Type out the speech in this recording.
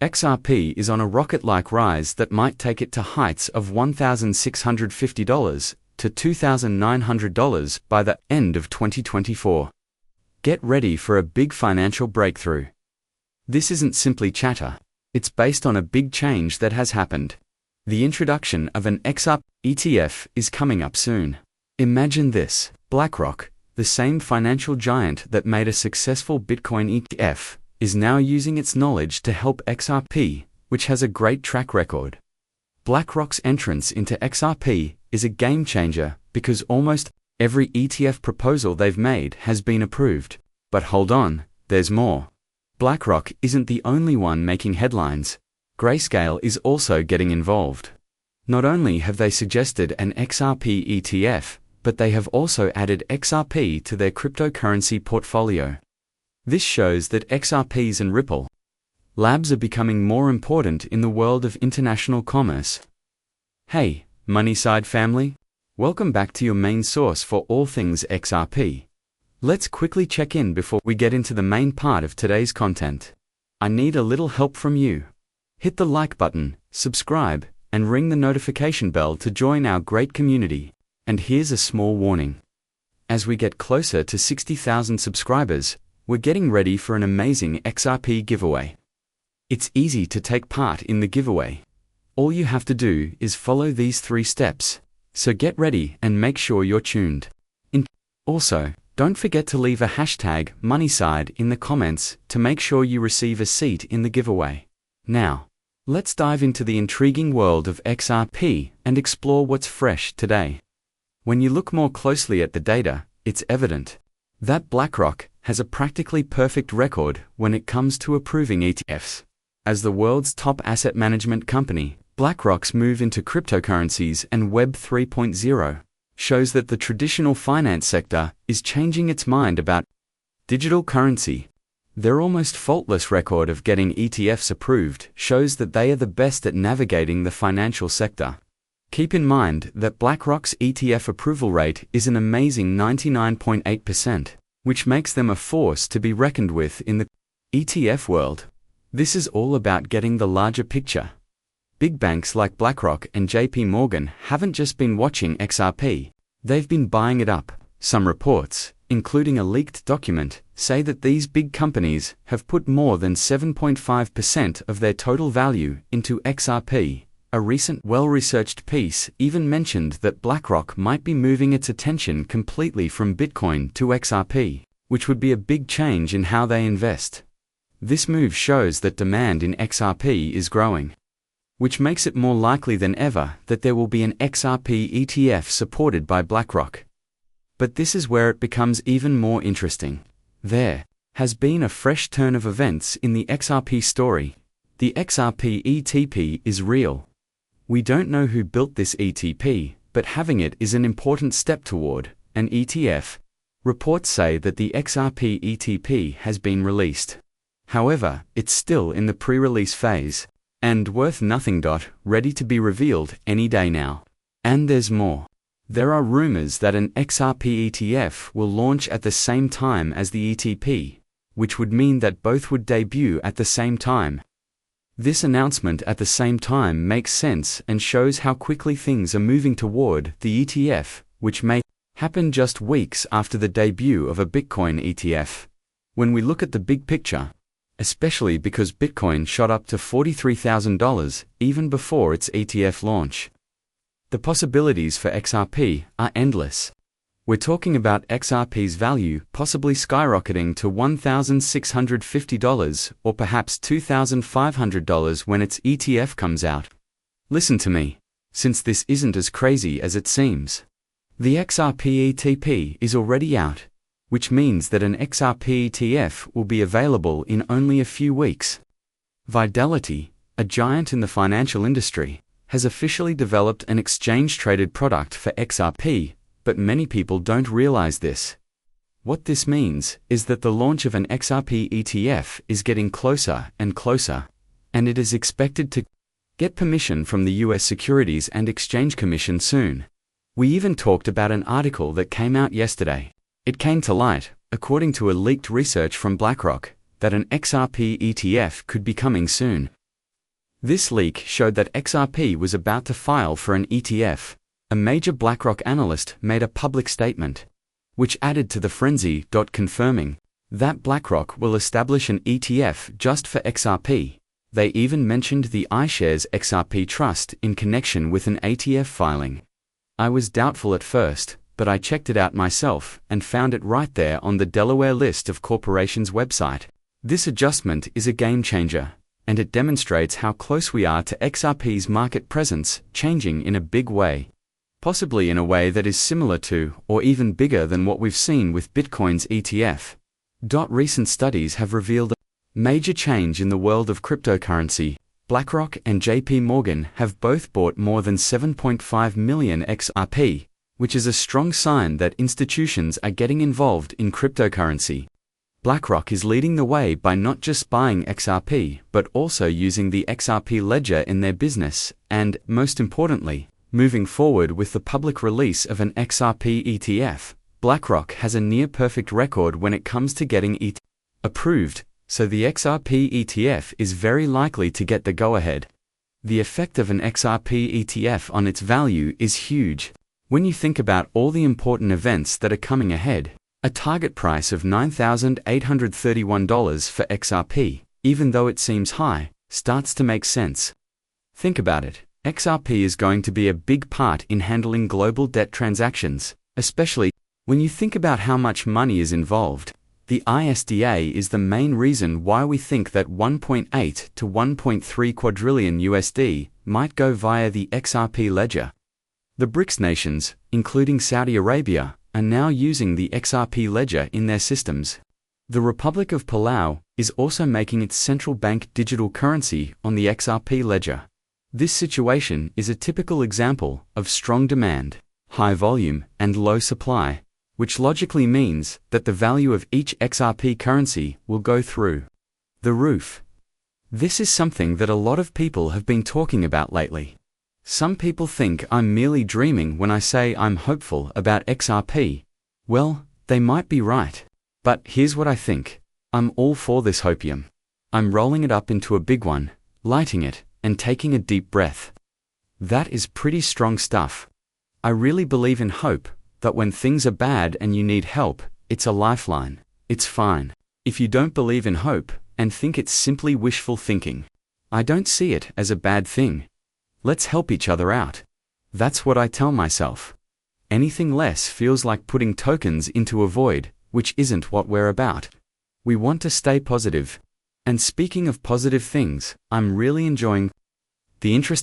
XRP is on a rocket-like rise that might take it to heights of $1,650 to $2,900 by the end of 2024. Get ready for a big financial breakthrough. This isn't simply chatter. It's based on a big change that has happened. The introduction of an XRP ETF is coming up soon. Imagine this: BlackRock, the same financial giant that made a successful Bitcoin ETF, is now using its knowledge to help XRP, which has a great track record. BlackRock's entrance into XRP is a game changer because almost every ETF proposal they've made has been approved. But hold on, there's more. BlackRock isn't the only one making headlines. Grayscale is also getting involved. Not only have they suggested an XRP ETF, but they have also added XRP to their cryptocurrency portfolio. This shows that XRPs and Ripple Labs are becoming more important in the world of international commerce. Hey, Moneyside family! Welcome back to your main source for all things XRP. Let's quickly check in before we get into the main part of today's content. I need a little help from you. Hit the like button, subscribe, and ring the notification bell to join our great community. And here's a small warning. As we get closer to 60,000 subscribers, we're getting ready for an amazing XRP giveaway. It's easy to take part in the giveaway. All you have to do is follow these 3 steps. So get ready and make sure you're tuned in. Also, don't forget to leave a hashtag Moneyside in the comments to make sure you receive a seat in the giveaway. Now, let's dive into the intriguing world of XRP and explore what's fresh today. When you look more closely at the data, it's evident that BlackRock has a practically perfect record when it comes to approving ETFs. As the world's top asset management company, BlackRock's move into cryptocurrencies and Web 3.0 shows that the traditional finance sector is changing its mind about digital currency. Their almost faultless record of getting ETFs approved shows that they are the best at navigating the financial sector. Keep in mind that BlackRock's ETF approval rate is an amazing 99.8%, which makes them a force to be reckoned with in the ETF world. This is all about getting the larger picture. Big banks like BlackRock and JP Morgan haven't just been watching XRP, they've been buying it up. Some reports, including a leaked document, say that these big companies have put more than 7.5% of their total value into XRP. A recent well-researched piece even mentioned that BlackRock might be moving its attention completely from Bitcoin to XRP, which would be a big change in how they invest. This move shows that demand in XRP is growing, which makes it more likely than ever that there will be an XRP ETF supported by BlackRock. But this is where it becomes even more interesting. There has been a fresh turn of events in the XRP story. The XRP ETP is real. We don't know who built this ETP, but having it is an important step toward an ETF. Reports say that the XRP ETP has been released. However, it's still in the pre-release phase, and worth nothing. Ready to be revealed any day now. And there's more. There are rumors that an XRP ETF will launch at the same time as the ETP, which would mean that both would debut at the same time. This announcement at the same time makes sense and shows how quickly things are moving toward the ETF, which may happen just weeks after the debut of a Bitcoin ETF. When we look at the big picture, especially because Bitcoin shot up to $43,000 even before its ETF launch, the possibilities for XRP are endless. We're talking about XRP's value possibly skyrocketing to $1,650 or perhaps $2,500 when its ETF comes out. Listen to me, since this isn't as crazy as it seems. The XRP ETP is already out, which means that an XRP ETF will be available in only a few weeks. Fidelity, a giant in the financial industry, has officially developed an exchange-traded product for XRP, but many people don't realize this. What this means is that the launch of an XRP ETF is getting closer and closer, and it is expected to get permission from the US Securities and Exchange Commission soon. We even talked about an article that came out yesterday. It came to light, according to a leaked research from BlackRock, that an XRP ETF could be coming soon. This leak showed that XRP was about to file for an ETF. A major BlackRock analyst made a public statement, which added to the frenzy. Confirming that BlackRock will establish an ETF just for XRP. They even mentioned the iShares XRP Trust in connection with an ETF filing. I was doubtful at first, but I checked it out myself and found it right there on the Delaware list of corporations website. This adjustment is a game changer, and it demonstrates how close we are to XRP's market presence changing in a big way, possibly in a way that is similar to or even bigger than what we've seen with Bitcoin's ETF. Recent studies have revealed a major change in the world of cryptocurrency. BlackRock and JP Morgan have both bought more than 7.5 million XRP, which is a strong sign that institutions are getting involved in cryptocurrency. BlackRock is leading the way by not just buying XRP, but also using the XRP ledger in their business, and, most importantly, moving forward with the public release of an XRP ETF. BlackRock has a near-perfect record when it comes to getting it approved, so the XRP ETF is very likely to get the go-ahead. The effect of an XRP ETF on its value is huge. When you think about all the important events that are coming ahead, a target price of $9,831 for XRP, even though it seems high, starts to make sense. Think about it. XRP is going to be a big part in handling global debt transactions, especially when you think about how much money is involved. The ISDA is the main reason why we think that 1.8 to 1.3 quadrillion USD might go via the XRP ledger. The BRICS nations, including Saudi Arabia, are now using the XRP ledger in their systems. The Republic of Palau is also making its central bank digital currency on the XRP ledger. This situation is a typical example of strong demand, high volume, and low supply, which logically means that the value of each XRP currency will go through the roof. This is something that a lot of people have been talking about lately. Some people think I'm merely dreaming when I say I'm hopeful about XRP. Well, they might be right. But here's what I think. I'm all for this hopium. I'm rolling it up into a big one, lighting it, and taking a deep breath. That is pretty strong stuff. I really believe in hope, that when things are bad and you need help, it's a lifeline. It's fine. If you don't believe in hope, and think it's simply wishful thinking, I don't see it as a bad thing. Let's help each other out. That's what I tell myself. Anything less feels like putting tokens into a void, which isn't what we're about. We want to stay positive. And speaking of positive things, I'm really enjoying the interesting